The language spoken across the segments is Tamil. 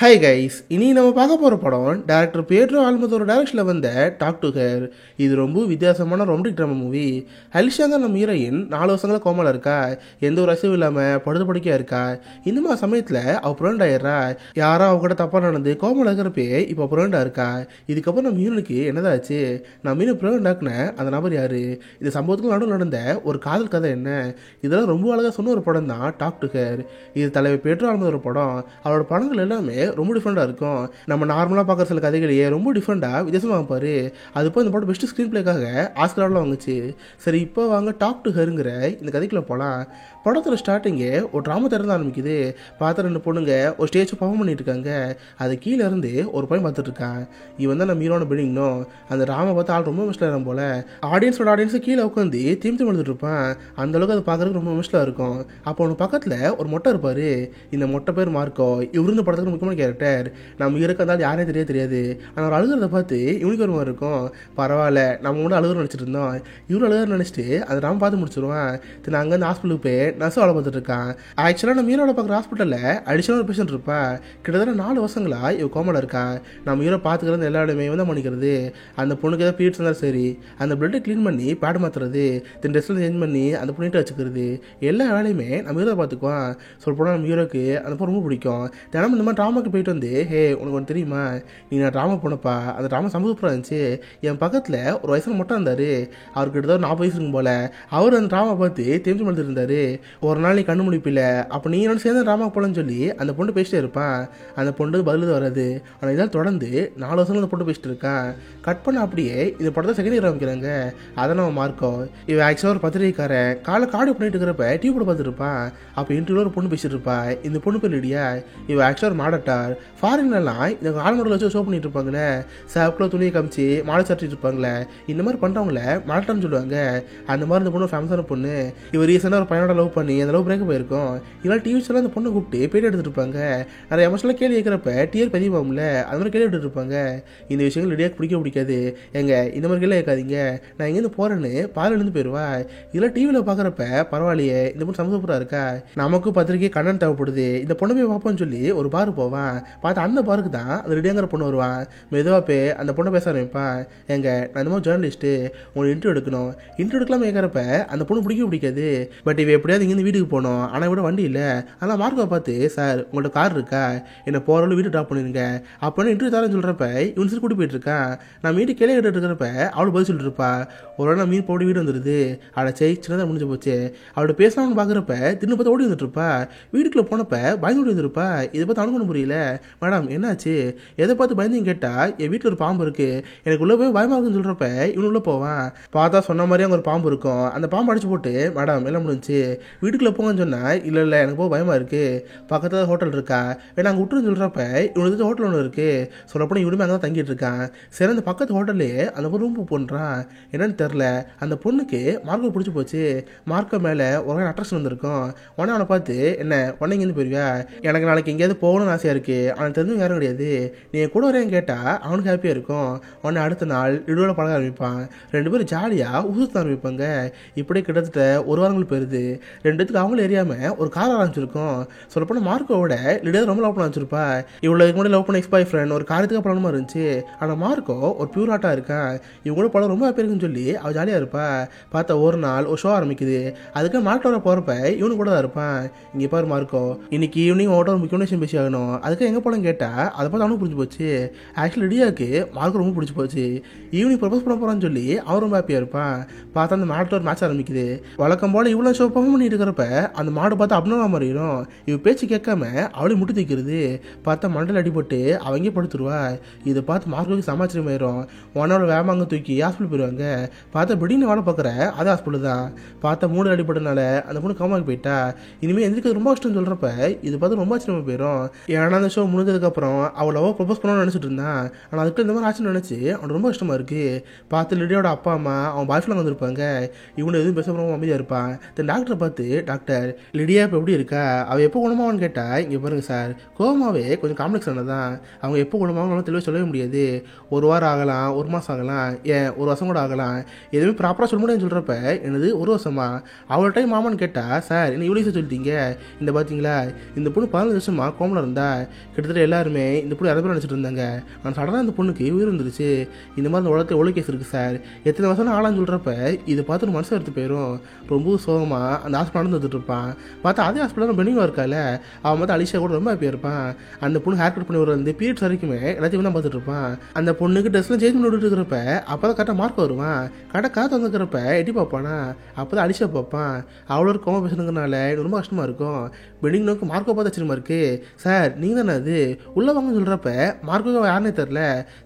ஹாய் கைஸ், இனி நம்ம பார்க்க போகிற படம் டேரக்டர் பேட்ரோ ஆல்மோதோர டைரக்ஷனில் வந்த டாக் டு ஹர். இது ரொம்ப வித்தியாசமான ரொமான்டிக் ட்ராமா மூவி. அலிஷாங்க நம்ம ஹீரோயின் 4 வருஷங்களா கோமால இருக்கா, எந்த ஒரு அசைவும் இல்லாமல் படுத்து படுக்கையாக இருக்கா. இந்த மாதிரி சமயத்தில் அவள் ப்ரெண்ட் ஆயிடுறா. யாரோ அவகிட்ட தப்பாக நடந்து கோமால இருக்கிறப்பே இப்போ ப்ரெண்டாக இருக்கா. இதுக்கப்புறம் நம்ம ஹீரோனுக்கு என்னதான் ஆச்சு, நம்ம ஹீரோ ப்ரெண்ட் ஆக்குன அந்த நபர் யார், இந்த சம்பவத்துக்கு நடுவில் நடந்த ஒரு காதல் கதை என்ன, இதெல்லாம் ரொம்ப அழகாக சொன்ன ஒரு படம் தான் டாக் டு ஹர். இது தலைவர் பேட்ரோ ஆல்மோதோர படம். அவரோட படங்கள் எல்லாமே ரொம்ப டிஃப்ரெண்டாக இருக்கும். நம்ம நார்மலாக பார்க்குற சில கதைகளையே ரொம்ப டிஃப்ரெண்டாக வித்தியாசமாக வைப்பார். அது போய் இந்த படம் பெஸ்ட் ஸ்க்ரீன் பிளேக்காக ஆஸ்கர்லாம் வாங்குச்சு. சரி, இப்போ வாங்க டாக் டு ஹருங்கிற இந்த கதைக்குள்ளே போகலாம். படத்தோட ஸ்டார்டிங்கே ஒரு ட்ராமா திறந்து ஆரம்பிக்குது. பார்த்த 2 பொண்ணுங்க ஒரு ஸ்டேஜ் பர்ஃபார்ம் பண்ணிட்டு இருக்காங்க. அது கீழே இருந்து ஒரு பையன் பார்த்துட்டு இருக்கான். இவன் தான் நம்ம ஹீரோன பில்டிங்னோ. அந்த ட்ராமா பார்த்து ஆள் ரொம்ப மிஸ்லாக போல. ஆடியன்ஸு கீழே உட்காந்து தீம் எழுதிட்டு இருப்பான். அந்த அளவுக்கு அதை பார்க்கறதுக்கு ரொம்ப மிஸ்லாக இருக்கும். அப்போ அவனுக்கு பக்கத்தில் ஒரு மொட்டை இருப்பார். இந்த மொட்டை பேர் மார்க்கோ. இவரு இந்த படத்துக்கு முக்கியமான கேரக்டர். நம்ம ஹீரோக்கு இருந்தாலும் யாரே தெரியாது. ஆனால் அவர் அழுகிறத பார்த்து இவனுக்கு ஒரு மாதிரி இருக்கும். பரவாயில்ல, நம்ம மட்டும் அழுகுற நினச்சிட்டு இருந்தோம், இவரு அழுகுற நினச்சிட்டு அதை நம்ம பார்த்து முடிச்சிருவான். நான் அங்கேருந்து ஹாஸ்பிட்டலுக்கு போய் நர்ஸ் வேலை பார்த்துட்டு இருக்கான். ஆக்சுவலாக நம்ம ஹீரோட பார்க்குற ஹாஸ்பிட்டலில் அடிஷனல் ஒரு பேஷண்ட் இருப்பா. கிட்டத்தட்ட 4 வருஷங்களா இவ கோமால இருக்கா. நம்ம ஹீரோ பார்த்துக்கிறது எல்லா இடமே வந்து பண்ணிக்கிறது. அந்த பொண்ணுக்கு ஏதாவது பீரியட்ஸ் இருந்தாலும் சரி, அந்த பிளட்டை க்ளீன் பண்ணி பேட் மாற்றுறது, ட்ரெஸ்ஸில் சேஞ்ச் பண்ணி அந்த பொண்ணிட்டு வச்சுக்கிறது, எல்லா வேலையுமே நம்ம ஹீரோ பார்த்துக்குவான். சொல்லப்போனால் நம்ம ஹீரோக்கு அந்த பொண்ணு ரொம்ப பிடிக்கும். தினமும் இந்த மாதிரி ட்ராமாக்கு போயிட்டு வந்து, ஹே உனக்கு ஒன்று தெரியுமா, நீ நான் ட்ராமா போனப்பா, அந்த ட்ராமா சமூகப்பூரா இருந்துச்சு. என் பக்கத்தில் ஒரு வயசுல மட்டும் இருந்தார். அவருக்கு கிட்டத்தட்ட 40 வயசு இருக்கும் போல. அவர் அந்த ட்ராமா பார்த்து தெரிஞ்சு வந்துட்டு இருந்தார். ஒரு நாள் நீ கண்ணு முடிப்பில்ல, அப்போ நீ என்னோட சேர்ந்து ட்ராமா போலன்னு சொல்லி அந்த பொண்ணு பேசிட்டே இருப்பான். அந்த பொண்ணு பதில் வராது. ஆனால் இதால் தொடர்ந்து 4 வருஷம் அந்த பொண்ணு பேசிட்டு இருக்கான். கட் பண்ண அப்படியே இந்த படத்தை செகண்ட் இயர் ஆரம்பிக்கிறாங்க. அதை நம்ம மார்க்கோ. இவன் ஆக்சுவலாக ஒரு பத்திரிகைக்காரன். கார்டு பண்ணிட்டு இருக்கிறப்ப டிவி போட பார்த்துருப்பான். அப்போ இன்டர்வியூ ஒரு பொண்ணு பேசிட்டு இருப்பா. இந்த பொண்ணு பேர் லிடியா. இவன் ஆக்சுவலாக ஒரு மாடட்டார். ஃபாரின்லாம் இந்த ஆள் மாடல் வச்சு ஷோ பண்ணிட்டு இருப்பாங்களே, சாப்பில் துணியை காமிச்சு மாடல் சாட்டிட்டு இருப்பாங்களே, இந்த மாதிரி பண்ணுறவங்கள மாடட்டான்னு சொல்லுவாங்க. அந்த மாதிரி இந்த பொண்ணு ஃபேமஸான பொண்ணு. இவர் ரீசெண்டாக ஒரு பையனோட லவ் பண்ணி அந்த லவ் பிரேக் போயிருக்கும். இதெல்லாம் டிவிஸ்லாம் அந்த பொண்ணை கூப்பிட்டு பேட்டி எடுத்துட்டு இருப்பாங்க. நிறைய எமோஷனலாக கேள்வி கேட்குறப்ப டிஆர் பதிவு ஆகும்ல, அது மாதிரி கேள்வி எடுத்துட்டு இருப்பாங்க. இந்த விஷயங்கள் லிடியாக்கு பிடிக்காது. எங்க இந்த மாதிரி கேள்வி கேட்காதீங்க, நான் எங்கேருந்து போகிறேன்னு பாலிலேருந்து போயிடுவா. இதெல்லாம் டிவியில் பார்க்குறப்ப பரவாயில்லையே, இந்த பொண்ணு சமூகப்பூரா இருக்கா, நமக்கும் பத்திரிக்கை கண்ணன் தேவைப்படுது, இந்த பொண்ணை போய் பார்ப்போம்னு சொல்லி ஒரு பாரு போவான். பார்த்து அந்த பாருக்கு தான் அந்த ரெடியாங்கிற பொண்ணு வருவான். மெதுவாக போய் அந்த பொண்ணை பேச ஆரம்பிப்பான். எங்க நான் இந்த மாதிரி ஜேர்னலிஸ்ட்டு, உங்களுக்கு இன்டர்வியூ எடுக்கணும். இன்டர்வியூ எடுக்கலாம் கேட்குறப்ப அந்த பொண்ணு பிடிக்காது. பட் இவ எப்படியாவது இங்கேருந்து வீட்டுக்கு போகணும். ஆனால் விட வண்டி இல்லை. ஆனால் மார்க்கை பார்த்து, சார் உங்கள்ட்ட கார் இருக்கா, என்னை போகிறவங்க வீட்டு ட்ராப் பண்ணிருங்க அப்படின்னு இன்டர்வியூ தரேன்னு சொல்கிறப்ப இவன் சரி கூட்டி போயிட்டு இருக்கான். நான் வீட்டுக்கு கேள்வி கேட்டு இருக்கிறப்ப அவளை பதில் சொல்லிட்டு இருப்பா. ஒரு நாள் மீன் போட்டு வீடு வந்துடுது. அடைச்சை சின்னதாக முடிஞ்சு போச்சு. அவளோட பேசலாம்னு பார்க்குறப்ப திரும்ப பார்த்து ஓடி வந்துட்டு இருப்பா. வீட்டுக்குள்ளே போனப்ப பயந்து ஓடி வந்துருப்பா. இதை பார்த்து அனுப்ப புரியல. மேடம் என்னாச்சு, எதை பார்த்து பயந்து கேட்டால், என் வீட்டில் ஒரு பாம்பு இருக்குது, எனக்கு உள்ளே போய் பயமாக இருக்குன்னு சொல்கிறப்ப இவனு உள்ளே போவான். பார்த்தா சொன்ன மாதிரியே அங்கே ஒரு பாம்பு இருக்கும். அந்த பாம்பு அடிச்சு போட்டு, மேடம் எல்லாம் முடிஞ்சு வீட்டுக்குள்ளே போங்கன்னு சொன்னால், இல்லை எனக்கு போக பயமாக இருக்குது, பக்கத்தில் ஹோட்டல் இருக்கா வேணா அங்கே விட்டுருன்னு சொல்கிறப்ப இவனுக்கு ஹோட்டல் ஒன்று இருக்குது. சொல்லப்போனால் இவனுமே அங்கே தான் தங்கிட்டு இருக்கான். சரி, அந்த பக்கத்து ஹோட்டல்லே அந்த ரூம் புக் பண்ணுறான். என்னன்னு தெரில, அந்த பொண்ணுக்கு மார்க்கோ பிடிச்சி போச்சு. மார்க்கோ மேலே ஒரு அட்ராக்ஷன் வந்திருக்கும். உடனே அவனை பார்த்து, என்ன உடனே இங்கேருந்து போயிருவியா, எனக்கு நாளைக்கு எங்கேயாவது போகணும்னு ஆசையாக இருக்குது, அவனுக்கு தெரிஞ்சவங்க யாரும் கிடையாது, நீ கூட வரையும் கேட்டால் அவனுக்கு ஹாப்பியாக இருக்கும். உடனே அடுத்த நாள் இடுவில் பழக ஆரம்பிப்பான். 2 பேரும் ஜாலியாக ஊசத்த ஆரம்பிப்பாங்க. இப்படியே கிட்டத்தட்ட 1 வாரங்கள் போயிருது. 2த்துக்கு அவங்களும் எரியாமல் ஒரு கார் ஆரம்பிச்சிருக்கும். சொல்லப்போனால் மார்க்கோவோட லிடியா ரொம்ப லவ் பண்ண வச்சிருப்பா. இவ்வளோ முன்னாடி லவ் பண்ண எக்ஸ் பாய் ஃப்ரெண்ட் ஒரு காரியத்துக்கு பழமா இருந்துச்சு. ஆனால் மார்க்கோ ஒரு பியூர் ஆட்டாக இருக்கான். இவங்களோட படம் ரொம்ப ஹாப்பியாக இருக்குன்னு சொல்லி அவள் ஜாலியாக இருப்பா. பார்த்தா ஒரு நாள் ஒரு ஷோ ஆரம்பிக்குது. அதுக்கு மார்க்கோட போகிறப்ப இவனு கூட தான் இருப்பான். இங்கே பாரு மார்க்கோ, இன்னைக்கு ஈவினிங் ஓட்ட ஒரு முக்கியமான விஷயம் பேசி ஆகணும், அதுக்கு எங்கே போகணும்னு கேட்டால் அதை பார்த்து அவனுக்கு பிடிச்சி போச்சு. ஆக்சுவலி லிடியாவுக்கு மார்க்கோ ரொம்ப பிடிச்சி போச்சு. ஈவினிங் ப்ரப்போஸ் பண்ண போகிறான்னு சொல்லி அவன் ரொம்ப ஹாப்பியாக இருப்பான். பார்த்தா அந்த மாட்டோட மேட்ச் ஆரம்பிக்குது. வழக்கம் போல் இவ்வளோ ஷோ பர்ஃபார்ம் பண்ணிட்டு இருக்கிறப்ப அந்த மாடு பார்த்து அப்படின்னா மாறிடும். இவ பேச்சு கேட்காம அவளையும் முட்டி தூக்கிறது. பார்த்தா மண்டல் அடிபட்டு அவங்க படுத்துருவா. இதை பார்த்து மார்க்கோக்கு சமாச்சாரம் ஆயிரும். ஒன்னோட வேமாங்க தூக்கி ஹாஸ்பிட்டல் போயிடுவாங்க. பார்த்தா திடீர்னு வேலை பார்க்குற அதே ஹாஸ்பிட்டல் தான். பார்த்தா 3 அடிபட்டனால அந்த பொண்ணு காமாக்கு போயிட்டா. இனிமேல் எந்திரிக்கிறது ரொம்ப கஷ்டம்னு சொல்கிறப்ப இது பார்த்து ரொம்ப ஆச்சரியமா போயிடும். ஏன்னா அந்த ஷோ முடிஞ்சதுக்கப்புறம் அவள் ப்ரப்போஸ் பண்ணணும்னு நினச்சிட்டு இருந்தான். ஆனால் அதுக்கு இந்த மாதிரி ஆச்சுன்னு நினச்சி அவனுக்கு ரொம்ப கஷ்டமாக இருக்குது. பார்த்து லிடியோட அப்பா அம்மா அவன் பாய் ஃப்ரெண்ட் வந்திருப்பாங்க. இவனு எதுவும் பேச ரொம்ப அமைதியாக இருப்பான். தென் டாக்டரை பார்த்து, டாக்டர் லிடியா இப்போ எப்படி இருக்கா, அவள் எப்போ குணமாவான்னு கேட்டால், இங்கே பாருங்க சார், கோமாவே கொஞ்சம் காம்ப்ளெக்ஸ் ஆனதான், அவங்க எப்போ குணமாவும் தெளிவாக சொல்லவே முடியாது. 1 வாரம் ஆகலாம், 1 மாதம் ஆகலாம், ஏன் 1 வருஷம் கூட ஆகலாம், எதுவுமே ப்ராப்பராக சொல்ல முடியாதுன்னு சொல்கிறப்ப என்னது 1 வருஷமா, அவ்வளோ டைம் மாமான்னு கேட்டால், சார் என்ன இவ்வளோ சொல்லிட்டீங்க, இந்த பார்த்தீங்களா இந்த பொண்ணு 15 வருஷமாக கோமலாக இருந்தா, கிட்டத்தட்ட எல்லாருமே இந்த பொண்ணு இறந்து நினச்சிட்டு இருந்தாங்க. ஆனால் சடனாக இந்த பொண்ணுக்கு உயிர் இருந்துருச்சு. இந்த மாதிரி இந்த உலகத்தில் எவ்வளோ கேஸ் இருக்குது சார், எத்தனை வருஷம் ஆளான்னு சொல்கிறப்ப இதை பார்த்து ஒரு மனசு எடுத்து போயிடும். ரொம்ப சோகமாக அந்த ஹாஸ்பிட்டல் நடந்து வந்துட்டு இருப்பான். பார்த்தா அதே ஹாஸ்பிட்டல் பெண்ணிங்காக இருக்கால, அவன் பார்த்து அலிஷா கூட ரொம்ப ஹாப்பியாக இருப்பான். அந்த பொண்ணு ஹேர் கட் பண்ணி வந்து பீரியட்ஸ் வரைக்குமே எல்லாத்தையும் தான் பார்த்துட்டு இருப்பான். அந்த பொண்ணுக்கு ட்ரெஸ்லாம் சேஞ்ச் பண்ணி விட்டுட்டு இருக்கிறப்ப அப்போ தான் கரெக்டாக மார்க் வருவான். கரெக்டாக காற்று வந்துக்கிறப்ப எட்டி பார்ப்பானா, அப்போ தான் அலிஷா பார்ப்பான். அவ்வளோ ஒரு கோவம் பேசுனதுனால ரொம்ப கஷ்டமாக இருக்கும். பெண்டிங் நோக்கு மார்க்கோ பார்த்து ஆச்சரியமா இருக்கு. சார் நீங்கள் தானே அது உள்ளே வாங்க சொல்கிறப்ப மார்க்கோ யாருன்னே தெரில.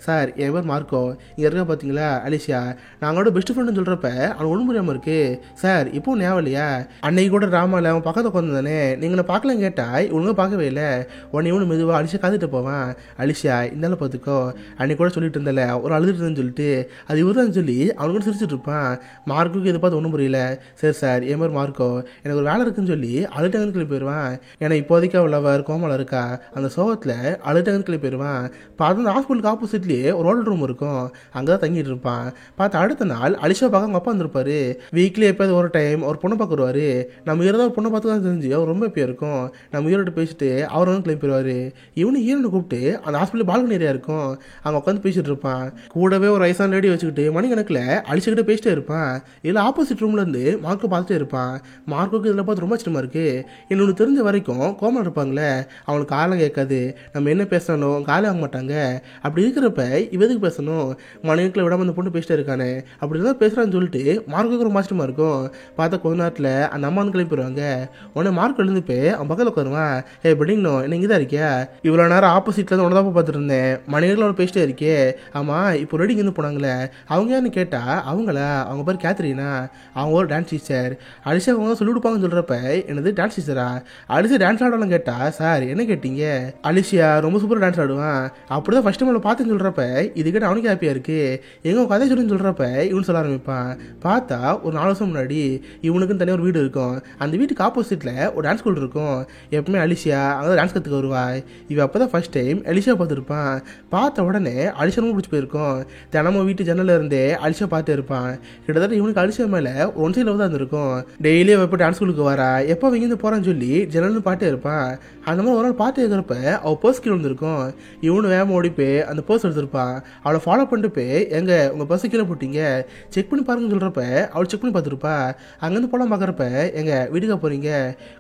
சார் என் பேர் மார்க்கோ, இங்கே இருக்கா பார்த்தீங்களா அலிஷா, நாங்களோட பெஸ்ட் ஃப்ரெண்டுன்னு சொல்கிறப்ப அவனுக்கு ஒன்றும் புரியாமல் இருக்கு. சார் இப்போ ஞாபகம் இல்லையா, அன்னைக்கு கூட ராமாவில் அவன் பக்கத்தை உட்காந்து தானே, நீங்களை பார்க்கலாம் கேட்டால் இவனுங்க பார்க்கவே இல்லை. உடனே இவனு மெதுவாக அலிஷா காத்துட்டு போவான். அலிஷா இருந்தாலும் பார்த்துக்கோ, அன்னைக்கு கூட சொல்லிட்டு இருந்தல ஒரு அழுதுட்டுன்னு சொல்லிட்டு அது இவருதான் சொல்லி அவனுக்கு கூட சிரிச்சுட்டு இருப்பான். மார்க்குக்கு இதை பார்த்து ஒன்றும் புரியல. சரி சார் என் பேர் மார்க்கோ, எனக்கு ஒரு வேலை இருக்குன்னு சொல்லி அழுட்டாங்கன்னு கிளம்பி போயிடுவான். ஏன்னா இப்போதைக்கு அவள் கோமலை இருக்கா, அந்த சோகத்தில் அழுட்டாங்கன்னு கிளம்பி போயிடுவான். பார்த்து அந்த ஹாஸ்பிட்டலுக்கு ஆப்போசிட்லேயே ஒரு ஹோட்டல் ரூம் இருக்கும், அங்கே தான் தங்கிட்டு இருப்பான். பார்த்து அடுத்த நாள் அலிஷா பார்க்க அவங்க அப்பா வந்திருப்பாரு. வீக்லி எப்போது ஒரு டைம் ஒரு பொண்ணை பார்க்க வருவார். நம்ம இருந்தால் ஒரு பொண்ணை பார்த்து தான் தெரிஞ்சு அவர் ரொம்ப எப்படியா இருக்கும். நம்ம ஹீரோட்ட பேசிட்டு அவர் வந்து கிளம்பி போயிடுவார். இவனு ஹீரோனை கூப்பிட்டு அந்த ஹாஸ்பிட்டல் பால்கனி ஏரியா இருக்கும், அங்கே உட்காந்து பேசிட்டு இருப்பான். கூடவே ஒரு வயசான லேடி வச்சுக்கிட்டு மணிக்கணக்கில் அலிஷாக்கிட்ட பேசிட்டே இருப்பான். இதில் ஆப்போசிட் ரூம்லேருந்து மார்க்கோ பார்த்துட்டே இருப்பான். மார்க்கோக்கு இதில் பார்த்து ரொம்ப ஆச்சரியமா இருக்கு. இன்னொன்று தெரிஞ்ச வரைக்கும் கோமல் இருப்பாங்களே, அவனுக்கு காலம் கேட்காது, நம்ம என்ன பேசணும் காலை வாங்க மாட்டாங்க. அப்படி இருக்கிறப்ப இவதுக்கு பேசணும், மணிக்கணக்கில் விடாமல் அந்த பொண்ணு பேசிட்டே இருக்கானே, அப்படி தான் பேசுகிறான்னு சொல்லிட்டு மார்க்கோக்கு ரொம்ப ஆச்சரியமா இருக்கும். பார்த்தா கொஞ்ச நேரத்தில் அந்த அம்மா வந்து கிளம்பி போயிடுவாங்க. உடனே மார்க் எழுந்து போய் அவன் பக்கத்தில் உட்காருவான். பிடிங்கணும் என்ன இங்கே தான் இருக்கியா, இவ்வளோ நேரம் ஆப்போசிட்டில் தான் உனதான் பார்த்துட்டு இருந்தேன், மணிக்கணக்கில் அவனை பேசிட்டே இருக்கே. ஆமாம் இப்போ ரெடி இருந்து போனாங்களே அவங்க யாருன்னு கேட்டால் அவங்களா, அவங்க பேர் கேத்ரினா, அவங்க ஒரு டான்ஸ் டீச்சர். அலிஷா அவங்க சொல்லி கொடுப்பாங்கன்னு சொல்கிறப்ப என்னது டான்ஸ் டீச்சரா, அலிஷா டான்ஸ் ஆடலாம் கேட்டா சார் என்ன கேட்டீங்க, அலிஷா ரொம்ப சூப்பராக டான்ஸ் ஆடுவான், அப்படி தான் ஃபஸ்ட் டைம் பார்த்துன்னு சொல்கிறப்ப இது கேட்டு அவனுக்கு ஹாப்பியாக இருக்குது. எங்கே கதை சொல்லுன்னு சொல்கிறப்ப இவனு சொல்ல ஆரம்பிப்பான். பார்த்தா ஒரு 4 வருஷம் முன்னாடி இவனுக்குன்னு தனியாக ஒரு வீடு இருக்கும், அந்த வீட்டுக்கு ஆப்போசிட்டில் ஒரு டான்ஸ் ஸ்கூல் இருக்கும். எப்பவுமே அலிஷா அங்கே டான்ஸ் கற்றுக்க வருவாள். இவன் அப்போ தான் ஃபஸ்ட் டைம் அலிஷா பார்த்துருப்பான். பார்த்த உடனே அலிஷா ரொம்ப பிடிச்சி போயிருக்கும். தினமும் வீட்டு ஜன்னலில் இருந்தே அலிஷா பார்த்து இருப்பான். கிட்டத்தட்ட இவனுக்கு அலிஷா மேலே ஒன் சைடில் தான் இருந்திருக்கும். டெய்லியும் எப்போ டான்ஸ் ஸ்கூலுக்கு வரா, எப்போ இங்கேருந்து போகிறான்னு சொல்லி ஜன்னல்னு பாட்டே இருப்பான். அந்த மாதிரி ஒரு நாள் பார்த்து இருக்கிறப்ப அவள் பர்ஸ் கீழே வந்துருக்கும். இவனு வேகமாக ஓடி போய் அந்த பர்ஸ் எடுத்திருப்பான். அவளை ஃபாலோ பண்ணிட்டு போய் எங்கே உங்கள் பர்ஸை கீழே போட்டீங்க செக் பண்ணி பாருங்கன்னு சொல்கிறப்ப அவள் செக் பண்ணி பார்த்துருப்பா. அங்கேருந்து போலாம் பார்க்குறப்ப எங்கள் வீட்டுக்கு போகிறீங்க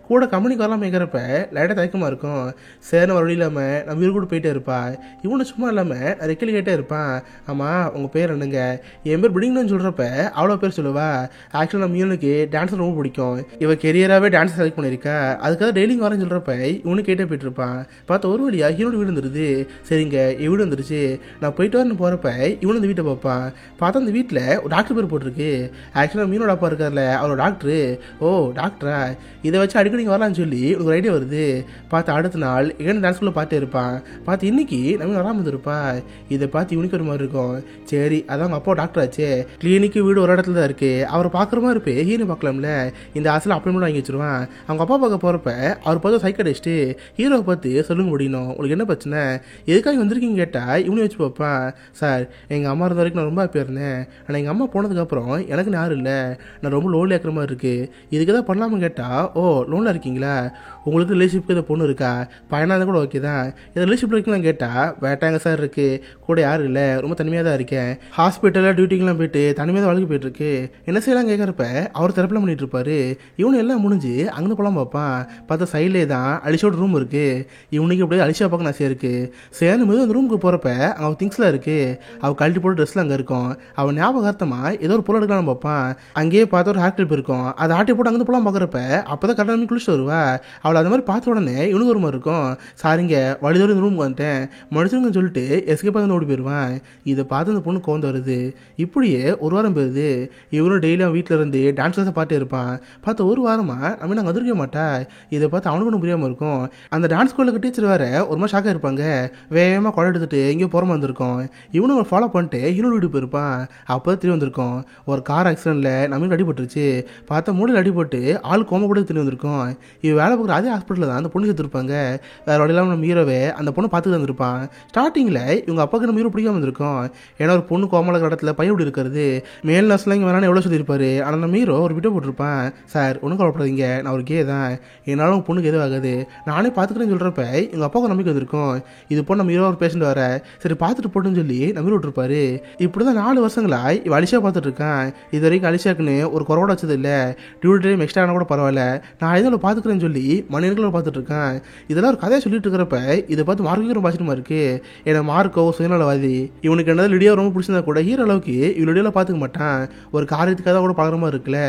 கூட கம்பெனிக்கு வரலாம் கேட்குறப்ப லைட்டாக தயக்கமாக இருக்கும். சரின்னு வழி இல்லாமல் நம்ம வீடு கூட போயிட்டே இருப்பா. இவனு சும்மா இல்லாமல் நிறைய கேள்வி கேட்டே இருப்பான். ஆமாம் உங்கள் பேர் என்னங்க, என் பேர் பிடிங்கன்னு சொல்கிறப்ப அவ்வளோ பேர் சொல்லுவா. ஆக்சுவலாக நம்ம ஹீரோனுக்கு டான்ஸ் ரொம்ப பிடிக்கும், இவன் கெரியராகவே டான்ஸ் செலக்ட் பண்ணியிருக்கா, அதுக்காக டெய்லியும் வரேன்னு சொல்கிறப்ப இவனு கேட்டே போயிட்டு இருப்பான். பார்த்தா ஒரு வழியாக ஹீரோட வீடு வந்துடுது. சரிங்க வீடு வந்துருச்சு, நான் போயிட்டு வரேன்னு போகிறப்ப இவனு அந்த வீட்டை பார்ப்பான். பார்த்தா அந்த வீட்டில் ஒரு டாக்டர் பேர் போட்டிருக்கு. ஆக்சுவலாக மீனோட அப்பா இருக்கார்ல அவரோட டாக்டரு. ஓ டாக்டரா, இதை வச்சு அடிக்கடி வரலான்னு சொல்லி ஒரு ஐடியா வருது. பார்த்து அடுத்த நாள் எங்கே டான்ஸ் ஸ்கூலில் பார்த்து இருப்பான். பார்த்து இன்னைக்கு நம்ம வராமல் இருப்பா. இதை பார்த்து இவனுக்கு ஒரு மாதிரி இருக்கும். சரி அதான் அவங்க அப்பா டாக்டர் ஆச்சு, கிளினிக்கு வீடு ஒரு இடத்துல தான் இருக்குது, அவரை பார்க்குற மாதிரி இருப்பே ஹீரோ பார்க்கலாம்ல, இந்த ஆசில் அப்பாயின்மெண்ட் வாங்கி வச்சிருவான். அவங்க அப்பா பார்க்க போகிறப்ப அவர் பார்த்து சைக்கடிச்சிட்டு ஹீரோவை பார்த்து சொல்லுங்க முடியணும் உங்களுக்கு என்ன பிரச்சனை, எதுக்காக வந்திருக்கீங்க கேட்டால் இவனே வச்சு பார்ப்பான். சார் எங்கள் அம்மா இருந்த வரைக்கும் நான் ரொம்ப ஹாப்பியாக இருந்தேன், ஆனால் எங்கள் அம்மா போனதுக்கப்புறம் எனக்கு யாரும் இல்லை, நான் ரொம்ப லோன்லி ஆக்கிற மாதிரி இருக்குது, இதுக்கு தான் பண்ணலாமல் கேட்டால் ஓ லோனில் இருக்கீங்களா, உங்களுக்கு ரிலேஷன்ஷிப்க்கு இதை பொண்ணு இருக்கா, பையனாக இருந்தால் கூட ஓகே தான், இதை ரிலேஷன்ஷிப் இருக்கீங்களான்னு கேட்டால் வேட்டாங்க சார் இருக்குது, கூட யாரும் இல்லை, ரொம்ப தனிமையாக தான் இருக்கேன், ஹாஸ்பிட்டலில் டியூட்டிங்கெலாம் போயிட்டு தனிமையாக தான் வழக்கு போயிட்டுருக்கு, என்ன செய்யலாம் கேட்குறப்ப அவர் தெரப்பில் பண்ணிட்டு இருப்பாரு. இவனு எல்லாம் முடிஞ்சு அங்கே போகலாம் பார்ப்பான். பார்த்தா சைட்லேயே தான் அலிஷாவோட ரூம் இருக்குது. இவனுக்கு எப்படியே அலிஷா பார்க்க நான் இருக்குது. சேர்ந்து போது அந்த ரூமுக்கு போகிறப்ப அவன் திங்ஸ்லாம் இருக்குது, அவள் கழட்டி போட்டு ட்ரெஸ்லாம் அங்கே இருக்கும். அவன் ஞாபகார்த்தமாக ஏதோ ஒரு பொருள் எடுக்கலாம் பார்ப்பான். அங்கேயே பார்த்து ஒரு ஹேர் கிளிப் இருக்கும், அதை ஆட்டி போட்டு அங்கே போகலாம் பார்க்குறப்ப அப்போ தான் கரெக்டாக குளிச்சுட்டு வருவா. அவளை அந்த மாதிரி பார்த்த உடனே இவனுக்கு ஒரு மாதிரி இருக்கும். சாரிங்க வழிதோடு இந்த ரூமுக்கு வந்துட்டேன் மனுஷனுங்கன்னு சொல்லிட்டு எஸ்கேப் வந்து ஓடி போயிடுவான். இதை பார்த்து அந்த பொண்ணு கோந்து வருது. இப்படியே ஒரு வாரம் போயிருது. இவனும் டெய்லி அவன் வீட்டில் இருந்து டான்ஸ் கிளாஸை பார்த்து இருப்பான். பார்த்து ஒரு வாரமாக நம்ம நாங்கள் வந்துருக்க மாட்டா. இதை பார்த்து அவனுக்கு ஒன்றும் புரியாமல் இருக்கும். அந்த டான்ஸ் ஸ்கூலுக்கு டீச்சர் வேறு ஒரு மாதிரி ஷாக்காக இருப்பாங்க. வேகமாக கொடை எடுத்துட்டு எங்கேயோ போகிறமா வந்திருக்கோம். இவனும் ஒரு ஃபாலோ பண்ணிட்டு ஹீரோட வீடு போயிருப்பான். அப்போ தான் திரும்பி வந்திருக்கோம். ஒரு கார் ஆக்சிடென்ட்டில் நம்ம அடிபட்டுருச்சு. பார்த்தா மூடையில் அடிபட்டு ஆள் கோம கூட திரும்பி வந்திருக்கோம். இவன் வேலை பார்க்குற அதே ஹாஸ்பிட்டலில் தான் அந்த பொண்ணு சேர்த்துருப்பாங்க. வேறு வழி இல்லாமல் நம்ம ஹீரோவை அந்த பொண்ணை பார்த்துட்டு வந்திருப்பான். ஸ்டார்டிங்கில் இவங்க அப்பாவுக்கு நம்ம ஹீரோ பிடிக்காம வந்திருக்கோம். ஏன்னா ஒரு பொண்ணு கோமல இடத்துல பையன் இப்படி இருக்கிறது மேல் நர்ஸ்லாம் இங்கே வேணான்னு எவ்வளோ சொல்லியிருப்பாரு. ஆனால் நம்ம ஹீரோ ஒரு விட்டோ போட்டிருப்பான். சார் ஒன்றும் கவலைப்படாதீங்க, நான் ஒரு கே தான், என்னால் என்னால உங்க பொண்ணுக்கு எதுவும் ஆகாது, நானே பார்த்துக்கிறேன்னு சொல்கிறப்ப எங்கள் அப்பாவுக்கு நம்பிக்கை வந்திருக்கும். இது போல் நம்ம ஹீரோ ஒரு பேஷண்ட் வர சரி பார்த்துட்டு போட்டுன்னு சொல்லி நம்பி விட்டுருப்பாரு. இப்படி தான் 4 வருஷங்களாக இவ அலிஷா பார்த்துட்டு இருக்கான். இது வரைக்கும் அலிஷாக்குன்னு ஒரு குறவோட வச்சது இல்லை. டியூட்டி டைம் எக்ஸ்ட்ரா ஆனால் கூட பரவாயில்ல, நான் இதில் பார்த்துக்கிறேன்னு சொல்லி மணியன்களை பார்த்துட்டு இருக்கேன். இதெல்லாம் ஒரு கதையை சொல்லிட்டு இருக்கிறப்ப இதை பார்த்து மார்க்கு ரொம்ப ஆச்சரியமா இருக்கு. ஏன்னா மார்க்கோ சுயநலவாதி. இவனுக்கு என்னது லிடியோ ரொம்ப பிடிச்சிருந்தா கூட ஹீரோ அளவுக்கு இவன் லிடியோவில் பார்த்துக்க மாட்டான். ஒரு காரியத்துக்காக கூட பழகிற மாதிரி இருக்குல்ல,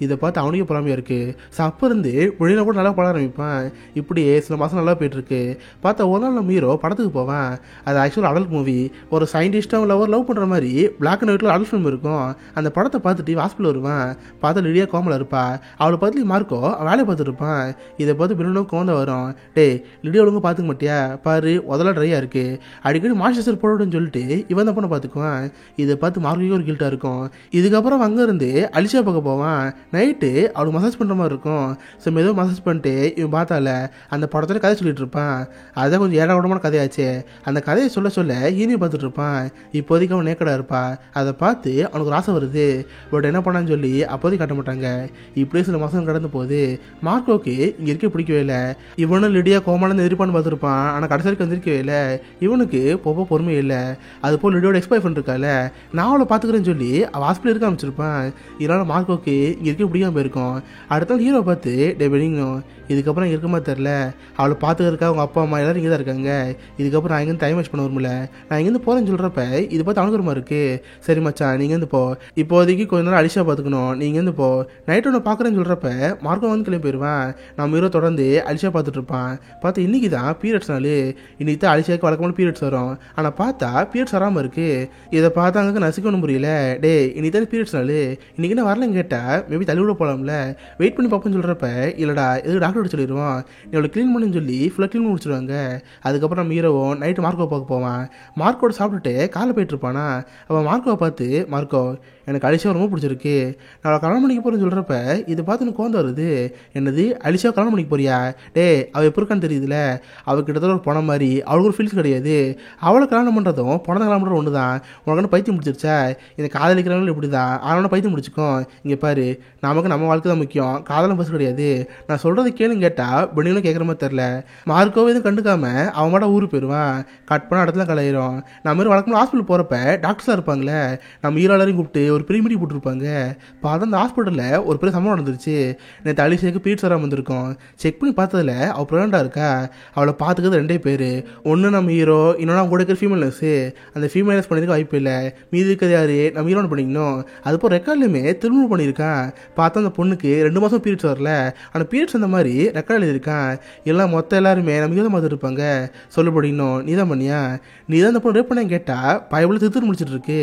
இதை பார்த்து அவனுக்கே பொறாமையா இருக்கு. ஸோ அப்போ இருந்து வெளியில கூட நல்லா பழக ஆரம்பிப்பான். இப்படியே சில மாதம் நல்லா போயிட்டு இருக்கு. பார்த்தா ஒரு நாள் நம்ம ஹீரோ படத்துக்கு போவான். அது ஆக்சுவலாக அடல்ட் மூவி. ஒரு சயின்டிஸ்டாக லவ் பண்ணுற மாதிரி பிளாக் அண்ட் ஒயிட்ல அடல்ட் ஃபிலிம் இருக்கும். அந்த படத்தை பார்த்துட்டு ஹாஸ்பிட்டல் வருவான். பார்த்தா லிடியா கோமலா இருப்பா. அவளை பார்த்து மார்க்கோ வேலையை பார்த்துட்டு இருப்பான். இதை பார்த்து பின்னும் கோந்த வரும். டே லிடியா ஒழுங்கு பார்த்துக்க மாட்டியா பாரு, உதல ட்ரையா இருக்கு, அடிக்கடி மாஸ்டர் போடுன்னு சொல்லிட்டு இவன் தான் பண்ண பார்த்துக்குவான். இதை பார்த்து மார்க்கோ ஒரு கில்ட்டா இருக்கும். இதுக்கப்புறம் அங்கே இருந்து அலிஷா பார்க்க போவான். நைட்டு அவளுக்கு மசாஜ் பண்ணுற மாதிரி இருக்கும். ஸோ ஏதோ மசாஜ் பண்ணிட்டு இவன் பார்த்தால அந்த படத்துல கதை சொல்லிட்டு இருப்பான். அதுதான் கொஞ்சம் ஏடாவிடமான கதையாச்சு. அந்த கதையை சொல்ல சொல்ல ஈனியை பார்த்துட்டு இருப்பான். இப்போதைக்கு அவன் நேக்கடா இருப்பா. அதை பார்த்து அவனுக்கு ஒரு ஆசை வருது. பட் என்ன பண்ணான்னு சொல்லி அப்போதைக்கு காட்ட மாட்டாங்க. இப்படியே சில மாதம் கடந்து போகுது. மார்க்கோக்கு இங்கே இருக்க பிடிக்கவே இல்லை. இவனும் லிடியா கோமானு எதிர்ப்பான்னு பார்த்துருப்பான். ஆனால் கடைசி வரைக்கும் வந்திருக்கவே இல்லை. இவனுக்கு போக பொறுமையே இல்லை. அது போல் லிடியோட எக்ஸ்பை ஃப்ரெண்ட் இருக்கால, நான் அவளை பார்த்துக்கிறேன்னு சொல்லி அவள் ஹாஸ்பிட்டல் இருக்க ஆரம்பிச்சிருப்பான். இதனால் மார்க்கோக்கு இங்கே இருக்க பிடிக்காம போயிருக்கும். அடுத்த நாள் ஹீரோ பார்த்து டே பெனிங்கும், இதுக்கப்புறம் இங்கே இருக்கமா தெரில, அவளை பார்த்துக்கிறதுக்காக அவங்க அப்பா அம்மா எல்லாரும் இங்கே தான் இருக்காங்க. இதுக்கப்புறம் நான் இங்கேருந்து டைம் வேஸ்ட் பண்ண வரும்ல, நான் இங்கேருந்து போகிறேன்னு சொல்கிறப்ப இது பார்த்து அனுகரமாக இருக்குது. சரி மச்சான் நீங்கள் இருந்து போ, இப்போதைக்கு கொஞ்ச நேரம் அலிஷா பார்த்துக்கணும், நீங்கள் இருந்து போ. நைட்டு ஒன்று பார்க்குறேன்னு சொல்கிறப்ப மார்க்கோ வந்து கிளம்பி போயிடுவான். நம்ம ஹீரோ தொடர்ந்து அலிஷா பார்த்துட்டு இருப்பான். பார்த்து இன்றைக்கி தான் பீரியட்ஸ் நாள். இன்றைக்கி தான் அலிஷாவுக்கு வழக்கமான பீரியட்ஸ் வரும். ஆனால் பார்த்தா பீரியட்ஸ் வராமல் இருக்குது. இதை பார்த்தா அங்கே நசிக்கணும் புரியல. டே இன்னைக்கு தான் பீரியட்ஸ் நாள், இன்றைக்கி என்ன வரலன்னு கேட்டால் மேபி தள்ளி விட போகலாம்ல, வெயிட் பண்ணி பார்ப்போன்னு சொல்கிறப்ப இல்லைடா எதுக்கு டாக்டர் சொல்லிடுவோம், நீ அவளை க்ளீன் பண்ணுன்னு சொல்லி ஃபுல்லாக க்ளீன் பண்ணி முடிச்சிடுவாங்க. அதுக்கப்புறம் நம்ம ஹீரோவும் நைட்டு மார்க்கோ பார்க்க போவான். மார்க்கோட சாப்பிட்டுட்டு காலைல போயிட்டு இருப்பானா. அவன் மார்க்கோவை பார்த்து மார்க்கோ எனக்கு அலிஷா ரொம்ப பிடிச்சிருக்கு, நான் அவளை கல்யாணம் பண்ணிக்க போகிறேன்னு சொல்கிறப்ப இதை பார்த்து எனக்கு கோவம் வருது. என்னது அலிஷா கல்யாணம் பண்ணிக்க போறியா? டே அவள் எப்போ இருக்கான்னு தெரியுதுல, அவள் கிட்டத்தட்ட ஒரு பணம் மாதிரி, அவளுக்கு ஒரு ஃபீல்ஸ் கிடையாது. அவளை கல்யாணம் பண்ணுறதும் பணத்தை கல்யாணம் பண்ணுறது ஒன்று தான். உனக்கு பைத்தியம் முடிச்சிருச்சா? இந்த காதலிக்கிறவங்களும் இப்படி தான், ஆனால் பைத்தியம் முடிச்சுக்கும். இங்கே பாரு, நமக்கு நம்ம வாழ்க்கை தான் முக்கியம், காதலும் பஸ் கிடையாது. நான் சொல்கிறது கேளுன்னு கேட்டால் பெண்ணிலும் கேட்குற மாதிரி தெரில. மார்க்கோவை எதுவும் கண்டுக்காம அவன் மாட்ட ஊருக்கு போயிடுவான். கட் பண்ண இடத்துல கலையிரும். நம்ம மாதிரி வழக்கமாக ஹாஸ்பிட்டல் போகிறப்ப டாக்டர்ஸாக இருப்பாங்களே, நம்ம ஹீரோலையும் கூப்பிட்டு ஒரு பெரிய மீட்டிங் போட்டிருப்பாங்க. பார்த்தா அந்த ஹாஸ்பிட்டலில் ஒரு பெரிய சம்பவம் நடந்துருச்சு. நேற்று அலிஷாக்கு பீட்ஸ் வராமல் வந்திருக்கோம். செக் பண்ணி பார்த்ததில் அவள் ப்ரெக்னெண்ட்டாக இருக்கா. அவளை பார்த்துக்கிறது 2 பேர். ஒன்று நம்ம ஹீரோ, இன்னொன்று அவங்க கூட இருக்கிற ஃபீமேல் நர்ஸு. அந்த ஃபீமேல் நர்ஸ் பண்ணியிருக்க வாய்ப்பு இல்லை. மீதி இருக்கிறது யார்? நம்ம ஹீரோன்னு பண்ணிக்கணும். அதுப்போ ரெக்கார்ட்லையுமே திரும்ப பண்ணியிருக்கான். பார்த்தா அந்த பொண்ணுக்கு 2 மாதம் பீரியட்ஸ் வரல. ஆனால் பீரியட்ஸ் அந்த மாதிரி ரெக்கார்ட் எழுதியிருக்கான். எல்லாம் மொத்தம் எல்லாருமே நம்ம ஹீரோ மாதிரி இருப்பாங்க. சொல்லப்படிக்கணும் நீ தான் பண்ணியா, நீ தான் அந்த பொண்ணு ரேப் பண்ணேன்னு கேட்டால் பைபிள் திருத்து முடிச்சிட்டு இருக்கு.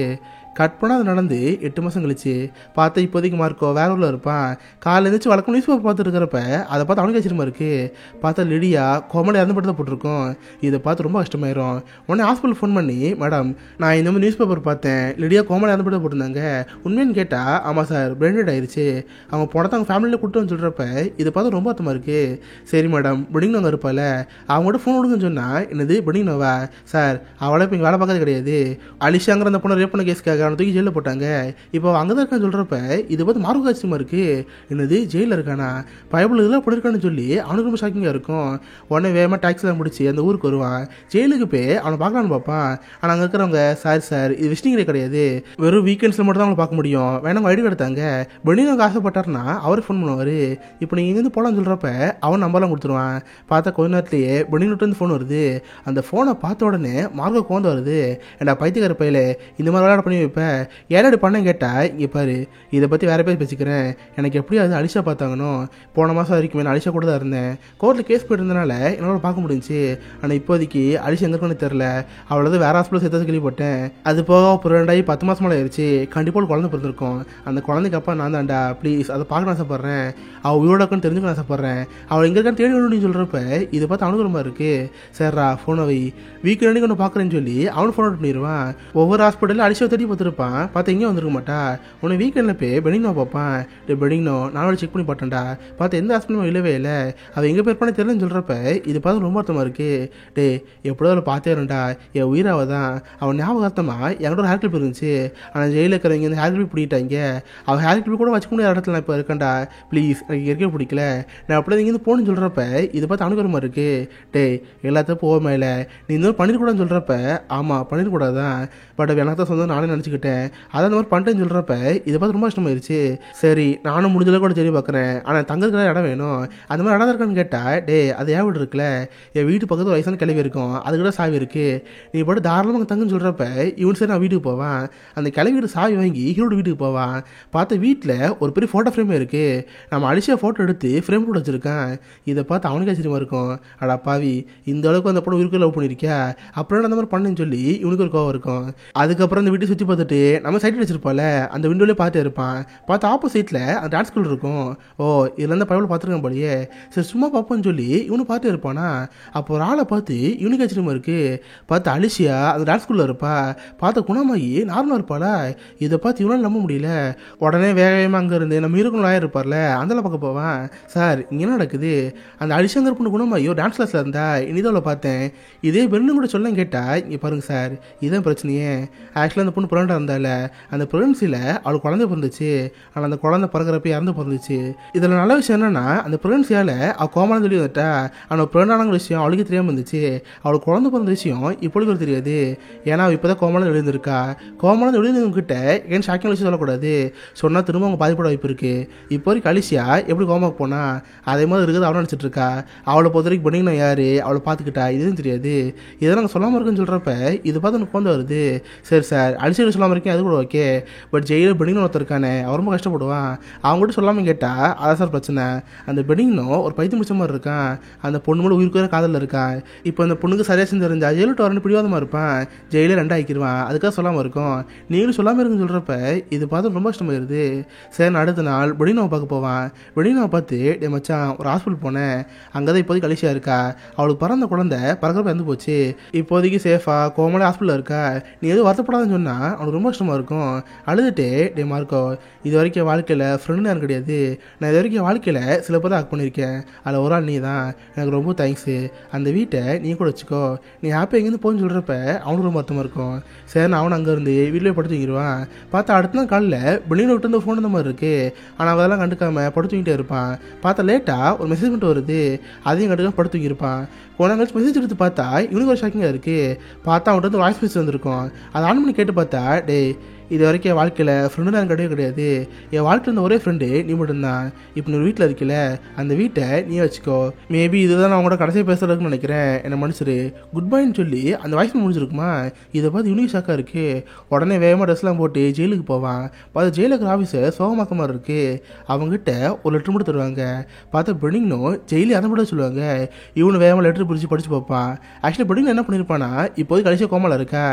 கட் பண்ணால் அது நடந்து 8 மாதம் கழிச்சு. பார்த்தா இப்போதைக்கு மார்க்கோ வேற ஊரில் இருப்பான். காலையில் எழுந்திரிச்சு வழக்கம் நியூஸ் பேப்பர் பார்த்துட்டு இருக்கிறப்ப அதை பார்த்து அவனுக்கு ஆச்சரியமா இருக்குது. பார்த்தா லிடியா கோமலை இறந்து பட்டு தான் போட்டிருக்கோம். இதை பார்த்து ரொம்ப கஷ்டமாயிரும். உடனே ஹாஸ்பிட்டல் ஃபோன் பண்ணி மேடம் நான் இந்த மாதிரி நியூஸ் பேப்பர் பார்த்தேன், லிடியா கோமலை இறந்து பட்டு போட்டிருந்தாங்க, உண்மைன்னு கேட்டால் ஆமாம் சார் பிரெண்டட் ஆயிடுச்சு, அவங்க படத்தை அவங்க ஃபேமிலியில் கூப்பிட்டு சொல்கிறப்ப இதை பார்த்து ரொம்ப அர்த்தமாக இருக்குது. சரி மேடம் பிடிங் நோங்க இருப்பாள், அவங்கள்ட்ட ஃபோன் கொடுங்கன்னு சொன்னால் என்னது பிடிங் நோவா சார், அவளை இப்போ இங்கே வேலை பார்க்கறது கிடையாது, அலிஷாங்கிற அந்த பொண்ணை ரேப் பண்ண கேஸ்க்காக அவனை தூக்கி ஜெயிலில் போட்டாங்க, இப்போ அங்கே தான் இருக்கான்னு சொல்கிறப்ப இதை பார்த்து மார்க்கோ ஆச்சரியமாக இருக்குது. என்னது ஜெயிலில் இருக்கானா, பைபிள் இதெல்லாம் பண்ணியிருக்கான்னு சொல்லி அவனுக்கு ரொம்ப ஷாக்கிங்காக இருக்கும். உடனே வேகமாக டாக்ஸிலாம் முடிச்சு அந்த ஊருக்கு வருவான். ஜெயிலுக்கு போய் அவனை பார்க்கலான்னு பார்ப்பான். ஆனால் அங்கே இருக்கிறவங்க சார் இது விசிட்டிங் கிடையாது, வெறும் வீக்கெண்ட்ஸில் மட்டும் தான் அவங்களை பார்க்க முடியும், வேணாம் ஐடி எடுத்தாங்க, பெண்ணினுக்கு ஆசைப்பட்டார்னா அவரே ஃபோன் பண்ணுவார், இப்போ நீங்கள் இங்கேருந்து போகலான்னு சொல்கிறப்ப அவன் நம்பர்லாம் கொடுத்துருவான். பார்த்தா கொஞ்ச நேரத்துலேயே பெண்ணினுட்டு ஃபோன் வருது. அந்த ஃபோனை பார்த்த உடனே மார்க்கோ கோந்து வருது. ஏன்டா பைத்தியக்கார பையில இந்த மாதிரி விளையாட பண்ணி வைப்பேன், ஏன்னாடி பண்ண கேட்டால் இங்கே பாரு இதை பற்றி வேறு பேர் பேசிக்கிறேன், எனக்கு எப்படியாவது அலிஷா பார்த்தாங்கன்னு. போன மாதம் வரைக்கும் நான் அலிஷா கூட தான் இருந்தேன், கோர்ட்டில் கேஸ் போயிட்டு இருந்தனால என்னால் பார்க்க முடிஞ்சிச்சு. ஆனால் இப்போதைக்கு அலிஷா எங்கே இருக்குன்னு தெரில, அவளது வேறு ஹாஸ்பிட்டல் சேர்த்து கேள்விப்பட்டேன். அது போக பிறண்டாகி 10 மாதம் மேலே ஆயிடுச்சு, கண்டிப்பாக ஒரு குழந்தை பிறந்திருக்கும். அந்த குழந்தைக்கு அப்பா நான் தான்டா, ப்ளீஸ் அதை பார்க்க ஆசைப்பட்றேன், அவள் உயிரோடக்குன்னு தெரிஞ்சுக்க ஆசைப்பட்றேன், அவள் எங்கே இருக்கான்னு தேடி வேணும்னு சொல்கிறப்ப இதை பார்த்து அவனுக்கு ரொம்ப இருக்குது. சரிடா ஃபோனை வை, வீக்கெண்டு ஒன்று பார்க்குறேன்னு சொல்லி அவனு ஃபோன் அவுட் பண்ணிடுவான். ஒவ்வொரு ஹாஸ்பிட்டலில் அலிஷா தேடி பார்த்துட்டு படுத்திருப்பான். பார்த்து எங்கேயும் வந்துருக்க மாட்டா. உன்னை வீக்கெண்டில் போய் பெனிங்னோ பார்ப்பான். பெனிங்னோ நானும் செக் பண்ணி பார்த்தேன்டா, பார்த்து எந்த ஹாஸ்பிட்டலும் இல்லவே இல்லை, அவள் எங்கே பேர் பண்ணி தெரியலன்னு சொல்கிறப்ப இது பார்த்து ரொம்ப அர்த்தமாக இருக்கு. டே எப்படியோ அவளை பார்த்தேன்டா, என் உயிராக தான். அவன் ஞாபகார்த்தமாக என்கிட்ட ஒரு ஹேர் கிளிப் இருந்துச்சு, ஆனால் ஜெயிலில் இருக்கிறவங்க இந்த ஹேர் கிளிப் பிடிக்கிட்டாங்க. அவள் ஹேர் கிளிப் கூட வச்சுக்க முடியாத இடத்துல நான் இப்போ இருக்கேன்டா, ப்ளீஸ் எனக்கு இருக்கவே பிடிக்கல, நான் அப்படியே இங்கேருந்து போகணுன்னு சொல்கிறப்ப இது பார்த்து அனுகரமாக இருக்கு. டே எல்லாத்தையும் போக மேலே நீ இந்த மாதிரி பண்ணிடக்கூடாதுன்னு சொல்கிறப்ப ஆமாம் பண்ணிடக்கூடாது தான், பட் எனக்கு தான் சொந்தம் நானே நினச்சிக்கிட்டேன், அதான் இந்த மாதிரி பண்ணிட்டேன்னு சொல்கிறப்ப இதை பார்த்து ரொம்ப கஷ்டமாயிருச்சு. சரி நானும் முடிஞ்சளவு கூட சரி பார்க்குறேன், ஆனால் தங்கிறதுக்கு இடம் வேணும், அந்த மாதிரி இடம் இருக்கான்னு கேட்டால் டே அது ஏன் வீடு இருக்குல்ல, என் வீட்டு பக்கத்தில் வயசான கிளவி இருக்கும், அதுக்கிட்ட சாவி இருக்குது, நீ பாட்டு தாராளமாக தங்குன்னு சொல்கிறப்ப இவன் சரி நான் வீட்டுக்கு போவான். அந்த கிளவி வீடு சாவி வாங்கி ஹீரோட வீட்டுக்கு போவான். பார்த்த வீட்டில் ஒரு பெரிய ஃபோட்டோ ஃப்ரேமே இருக்குது, நம்ம அடிச்சா ஃபோட்டோ எடுத்து ஃப்ரேம் கூட வச்சுருக்கான். இதை பார்த்து அவனுக்கு ஆச்சரியமாக இருக்கும், அடா பாவி இந்த அளவுக்கு அந்த படம் உயிருக்கு லவ் பண்ணியிருக்கியா, அப்புறம் அந்த மாதிரி பண்ணுன்னு சொல்லி இவனுக்கு ஒரு கோவம் இருக்கும். அதுக்கப்புறம் அந்த வீட்டை சுற்றி பார்த்துட்டு நம்ம சைட் அடிச்சிருப்பால அந்த விண்டோலேயே பார்த்து இருப்பான். பார்த்து ஆப்போசிட்டில் அந்த டான்ஸ் ஸ்கூல் இருக்கும். ஓ இதில் இருந்து பரவாயில்ல பார்த்துருக்கேன் போலியே, சரி சும்மா பார்ப்போன்னு சொல்லி இவனு பார்த்து இருப்பானா. அப்போ ஒரு ஆளை பார்த்து இவனுக்கு ஆச்சரியமாக இருக்குது. பார்த்து அலிஷியா அந்த டான்ஸ் ஸ்கூலில் இருப்பா. பார்த்த குணமாயி நார்மலாக இருப்பாளா. இதை பார்த்து இவனால நம்ப முடியல. உடனே வேகமாக அங்கே இருந்து நம்ம இருக்கணும் ஆயிரம் இருப்பார்ல அந்த பார்க்க போவான். சார் இங்கே என்ன நடக்குது, அந்த அலிஷாங்கிற பொண்ணு குணமாயோ டான்ஸ் கிளாஸில் இருந்தா இனிதான் பார்த்தேன், இதே பெண்ணு கூட சொல்ல கேட்டால் இங்கே பாருங்க சார் இதுதான் பிரச்சனையே. ஆக்சுவலாக அந்த பொண்ணு பிறண்டா இருந்தால அந்த ப்ரெக்னன்சியில் அவளுக்கு குழந்தை பிறந்துச்சு, ஆனால் அந்த குழந்தை பிறகுறப்ப இறந்து பிறந்துச்சு. இதில் நல்ல விஷயம் என்னன்னா அந்த ப்ரெக்னன்சியால் அவள் கோமான்னு சொல்லி வந்துட்டா, ஆனால் பிறண்டான விஷயம் அவளுக்கு தெரியாமல் இருந்துச்சு. அவளுக்கு குழந்தை பிறந்த விஷயம் இப்பொழுது தெரியாது, ஏன்னா அவள் இப்போ தான் கோமாளம் எழுந்திருக்கா. கோமாளம் எழுந்தவங்ககிட்ட ஏன் ஷாக்கிங் விஷயம் சொல்லக்கூடாது, சொன்னால் திரும்ப அவங்க பாதிப்பட வாய்ப்பு இருக்குது. இப்போ வரைக்கும் அலிஷியா எப்படி கோமாக்கு போனா அதே மாதிரி இருக்குது அவனை நினச்சிட்டு இருக்கா. அவளை பொறுத்த வரைக்கும் பண்ணிங்கன்னா யார் அவளை பார்த்துக்கிட்டா இதுவும் தெரியாது. இதை நாங்கள் சொல்லாமல் இருக்குன்னு சொல்கிறப்ப இது பார்த்து எனக்கு கொண்டு வருது. சரி சார் அலிஷியா சொல்லாமல் இருக்கேன் அது கூட ஓகே, பட் ஜெயிலில் பெனிங்னோ ஒருத்தர் இருக்கானே அவர் ரொம்ப கஷ்டப்படுவான், அவங்ககிட்ட சொல்லாமல் கேட்டால் அதான் சார் பிரச்சனை. அந்த பெனிங்னோ ஒரு பைத்தியம் முடிச்ச மாதிரி இருக்கான், அந்த பொண்ணு மேலே உயிருக்கு காதலில் இருக்கான். இப்போ அந்த பொண்ணுக்கு சரியாக செஞ்சு தெரிஞ்சா ஜெயிலிட்டு வரணும் பிடிவாதமாக இருப்பான், ஜெயிலே 2 ஆக்கிடுவான். அதுக்காக சொல்லாமல் இருக்கும். நீங்களும் சொல்லாமல் இருக்குன்னு சொல்கிறப்ப இது பார்த்து ரொம்ப கஷ்டமாயிருது. சரி அடுத்த நாள் பெனிங்னோவை பார்க்க போவான். பெனிங்னோவை பார்த்து டே மச்சான் ஒரு ஹாஸ்பிட்டல் போனேன், அங்கே தான் இப்போதைக்கு அலிஷியா இருக்கா, அவளுக்கு பிறந்த குழந்தை பறக்கிறப்ப இறந்து போச்சு, இப்போதைக்கு சேஃபாக கோமலே ஹாஸ்பிட்டலில் இருக்கா, நீ எதுவும் வருத்தப்படாதுன்னு சொன்னால் அவனுக்கு ரொம்ப கஷ்டமாக இருக்கும். அழுதுட்டு டே மார்க்கோ இது வரைக்கும் வாழ்க்கையில் ஃப்ரெண்டு யாரும் கிடையாது, நான் இது வரைக்கும் வாழ்க்கையில் சில பேர் ஆக் பண்ணியிருக்கேன், அதில் ஒரு ஆள் நீ தான், எனக்கு ரொம்ப தேங்க்ஸு, அந்த வீட்டை நீ கூட வச்சுக்கோ, நீ ஹாப்பி எங்கேருந்து போன்னு சொல்கிறப்ப அவனுக்கு ரொம்ப அர்த்தமாக இருக்கும். சரி நான் அவனை அங்கேருந்து வீட்டிலே படுத்து தூங்கிடுவான். பார்த்தா அடுத்த நாள் காலையில் பெனிங்னோ விட்டு வந்து ஃபோன் அந்த மாதிரி இருக்குது, ஆனால் அதெல்லாம் கண்டுக்காமல் படுத்து தூங்கிட்டே இருப்பான். பார்த்தா லேட்டாக ஒரு மெசேஜ் மட்டும் வருது, அதையும் கண்டுக்காம படுத்து தூங்கியிருப்பான். கொஞ்ச நாள் மெசேஜ் எடுத்து பார்த்தா இவனுக்கு ஒரு ஷாக்கிங்காக இருக்குது. பார்த்தா அவன்கிட்ட வந்து வாய்ஸ் மெசேஜ் வந்திருக்கும். அதை ஆன் பண்ணி கேட்டு பார்த்தா டே இது வரைக்கும் என் வாழ்க்கையில் ஃப்ரெண்டு நான் கிடையாது, என் வாழ்க்கையில் இருந்த ஒரே ஃப்ரெண்டு நீ மட்டும்தான், இப்போ நீ வீட்டில் இருக்கல அந்த வீட்டை நீ வச்சுக்கோ, மேபி இதுதான் நான் அவங்களோட கடைசியாக பேசுறதுக்குன்னு நினைக்கிறேன், என்னை மனுஷரு குட் பைன்னு சொல்லி அந்த வாய்ஸ் முடிஞ்சிருக்குமா. இதை பார்த்து யூனிக் ஷாக்காக இருக்குது. உடனே வேகமாக ட்ரெஸ்லாம் போட்டு ஜெயிலுக்கு போவான். பார்த்து ஜெயிலுக்கு இருக்கிற ஆஃபீஸர் சோகமாக்க மாதிரி இருக்குது. அவங்ககிட்ட ஒரு லெட்டர் மட்டும் தருவாங்க. பார்த்தா பெனிங்னோ ஜெயிலு அதை மட்டும் சொல்லுவாங்க. இவனு வேகமாக லெட்டர் பிடிச்சி படித்து பார்ப்பான். ஆக்சுவலி பெனிங்னோ என்ன பண்ணியிருப்பானா இப்போது கடைசியாக கோமாவில் இருக்கா,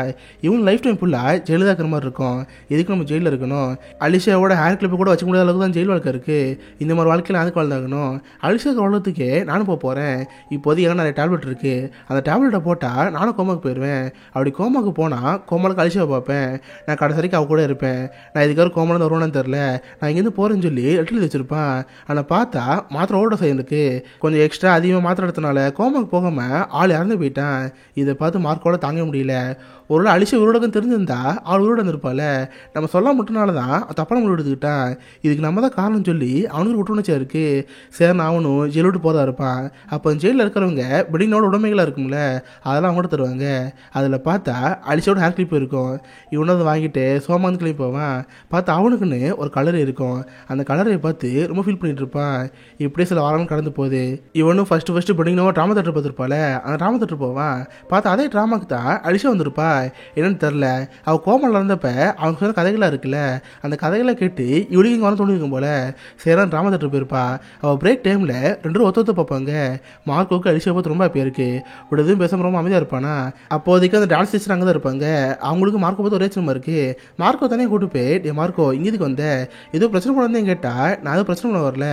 இவனு லைஃப் டைம் ஃபுல்லாக ஜெயிலு தான் இருக்கிற மாதிரி இருக்கும். எதுக்கு நம்ம ஜெயிலில் இருக்கணும், அலிஷாவோட ஹேர் கிளிப்பு கூட வச்சுக்க முடியாத அளவுக்கு தான் ஜெயில் வாழ்க்கை இருக்குது, இந்த மாதிரி வாழ்க்கையில் அதுக்கு வாழ்ந்தாகணும். அலிஷாவுக்கு வாழ்றதுக்கே நானும் போகிறேன். இப்போது ஏன்னா நிறைய டேப்லெட் இருக்குது, அந்த டேப்லெட்டை போட்டால் நானும் கோமாக்கு போயிடுவேன். அப்படி கோமாக்கு போனால் கோமாளுக்கு அலிஷாவை பார்ப்பேன், நான் கடைசி வரைக்கும் அவ கூட இருப்பேன். நான் இதுக்காக கோமாலேருந்து வருவானு தெரில, நான் இங்கேருந்து போகிறேன்னு சொல்லி லெட்டர் வச்சுருப்பான். ஆனால் பார்த்தா மாத்திரை ஓட செய்யணுக்கு கொஞ்சம் எக்ஸ்ட்ரா அதிகமாக மாத்திரை எடுத்தனால கோமாக்கு போகாமல் ஆள் இறந்து போயிட்டான். இதை பார்த்து மார்க்கோட தாங்க முடியல. ஒரு அலிஷா உருவடக்கம் தெரிஞ்சிருந்தா அவள் உருவடம் இருப்பாள், நம்ம சொல்ல மட்டும்னால தான் தப்பான முடிவு எடுத்துக்கிட்டான், இதுக்கு நம்ம தான் காரணம் சொல்லி அவனுக்கு விட்டுணுச்சா இருக்குது. சரி அவனும் ஜெயில் விட்டு போகிறதா இருப்பான். அப்போ ஜெயிலில் இருக்கிறவங்க பெனிங்னோட உடைமைகளாக இருக்கும்ல அதெல்லாம் அவங்க கூட தருவாங்க. அதில் பார்த்தா அலிஷாவோட ஹேர் கிளிப் இருக்கும். இவனும் அதை வாங்கிட்டு சோமாந்து கிளிப் போவான். பார்த்தா அவனுக்குன்னு ஒரு கலர் இருக்கும். அந்த கலரை பார்த்து ரொம்ப ஃபீல் பண்ணிட்டு இருப்பான். இப்படியே சில வாரங்கள் கடந்து போகுது. இவனும் ஃபஸ்ட்டு பெனிங்னோவை ட்ராமா தேட்டர் பார்த்துருப்பாள். அந்த ட்ராமா தேட்டர் போவான். பார்த்தா அதே ட்ராமாக்கு தான் அலிஷா வந்திருப்பா. என்னன்னு தெரில, அவள் கோமாவில் இருந்தப்ப அவங்க சொன்ன கதைகளாக இருக்குல்ல அந்த கதைகளை கேட்டு இவளுக்கு இங்கே வர தோணிருக்கும் போல. சரி ட்ராமா தேட்டர் போயிருப்பா. அவள் பிரேக் டைமில் 2 ஒத்து பார்ப்பாங்க. மார்க்கோக்கு அலிஷா பார்த்து ரொம்ப ஹாப்பியாக இருக்குது. இப்படி எதுவும் பேசாமல் ரொம்ப அமைதியாக இருப்பானா. அப்போதைக்கு அந்த டான்ஸ் டீச்சர் அங்கே தான் இருப்பாங்க. அவங்களுக்கு மார்க்கோ பார்த்து ஒரே சின்னமாக இருக்குது. மார்க்கோ தானே கூட்டு போய் மார்க்கோ இங்கேதுக்கு வந்தேன், ஏதோ பிரச்சனை பண்ண வந்தேன் கேட்டால் நான் எதுவும் பிரச்சனை பண்ண வரல,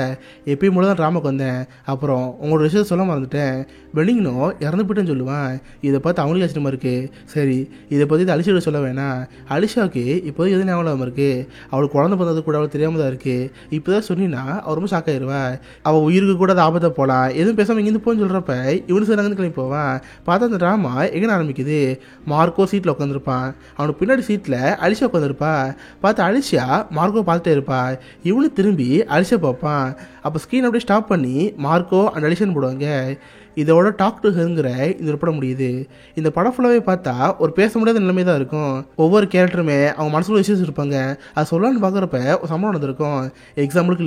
எப்பயும் மூலம் தான் ட்ராமாக்கு வந்தேன், அப்புறம் உங்களோட விஷயத்தை சொல்ல மறந்துட்டேன், பெனிங்னோ இறந்து போயிட்டேன்னு சொல்லுவான். இதை பார்த்து அவங்களுக்கு ஆச்சரியமாக இருக்குது. சரி இதை பற்றி அலிஷாவை சொல்ல வேணாம், அலிஷாவுக்கு இப்போது எதுவும் ஞாபகம் இருக்கு, அவளுக்கு குழந்தை பிறந்தது கூட அவளுக்கு தெரியாம தான் இருக்கு, இப்போதான் சொன்னா அவள் ரொம்ப ஷாக் ஆயிடுவா, அவள் உயிருக்கு கூட அது ஆபத்தை போகலாம், எதுவும் பேசாமல் இங்கேருந்து போன்னு சொல்கிறப்ப இவனு சொன்னாங்கன்னு கிளம்பி போவான். பார்த்தா அந்த ட்ராமா எங்கே ஆரம்பிக்குது, மார்க்கோ சீட்டில் உட்காந்துருப்பான், அவனுக்கு பின்னாடி சீட்டில் அலிஷா உட்காந்துருப்பா. பார்த்து அலிஷா மார்க்கோ பார்த்துட்டே இருப்பா, இவனு திரும்பி அலிஷா பார்ப்பான். அப்போ ஸ்க்ரீன் அப்படியே ஸ்டாப் பண்ணி மார்க்கோ அண்ட் அலிஷன் போடுவாங்க. இதோட டாக் டு ஹெருங்கிற இந்த படம் முடியுது. இந்த படம் ஃபுல்லாகவே பார்த்தா ஒரு பேச முடியாத நிலைமை தான் இருக்கும். ஒவ்வொரு கேரக்டருமே அவங்க மனசுல விஷயம் இருப்பாங்க, அது சொல்லலான்னு பார்க்குறப்ப ஒரு சம்பவம் நடந்திருக்கும். எக்ஸாம்பிளுக்கு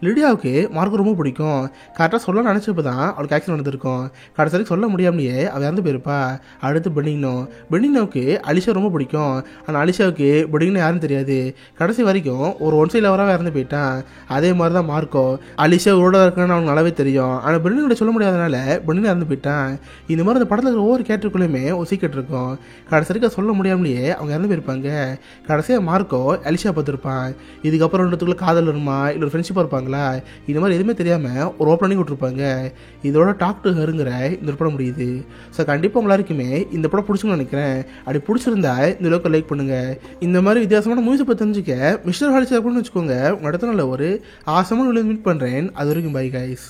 லிடியாவுக்கு மார்க்கு ரொம்ப பிடிக்கும், கரெக்டாக சொல்லலாம்னு நினச்சப்போ தான் அவளுக்கு ஆக்சிடென்ட் நடந்திருக்கும், கடைசி வரைக்கும் சொல்ல முடியாமலேயே அவள் இறந்து போயிருப்பா. அடுத்து பெனிங்னோவுக்கு அலிஷா ரொம்ப பிடிக்கும், ஆனால் அலிஷாவுக்கு பெனிங்னோ யாருன்னு தெரியாது, கடைசி வரைக்கும் ஒரு ஒன் சைடில் வரவே இறந்து போயிட்டான். அதே மாதிரி தான் மார்க்கோ, அலிஷா உரோட இருக்கான்னு அவனுக்கு நல்லாவே தெரியும், ஆனால் பெனிங்னோட சொல்ல முடியாதனால பெனிங்னோ இறந்து போயிட்டான். இந்த மாதிரி அந்த படத்தில் இருக்கிற ஒவ்வொரு கேரக்டருக்குள்ளேயுமே ஒரு சீக்கிரம் இருக்கும், கடைசி வரைக்கும் சொல்ல முடியாமலேயே அவங்க இறந்து போயிருப்பாங்க. கடைசியாக மார்க்கோ அலிஷா பார்த்துருப்பான். இதுக்கப்புறம் ரெண்டுத்துக்குள்ள காதல் வருமா இல்லை ஒரு ஃப்ரெண்ட்ஷிப்பாக இருப்பாங்களா, இந்த மாதிரி எதுவுமே தெரியாமல் ஒரு ஓப்பன் பண்ணி விட்டுருப்பாங்க. இதோட டாக் டு ஹெருங்கிற இந்த படம் முடியுது. ஸோ கண்டிப்பாக உங்க எல்லாருக்குமே இந்த படம் பிடிச்சுன்னு நினைக்கிறேன். அப்படி பிடிச்சிருந்தா இந்த அளவுக்கு லைக் பண்ணுங்க. இந்த மாதிரி வித்தியாசமான மூவிஸை பற்றி தெரிஞ்சுக்க மிஸ்டர் ஹாலிஸ் அப்படின்னு வச்சுக்கோங்க. உங்கள் இடத்துல ஒரு ஆசமான மீட் பண்ணுறேன். அது வரைக்கும் பை கைஸ்.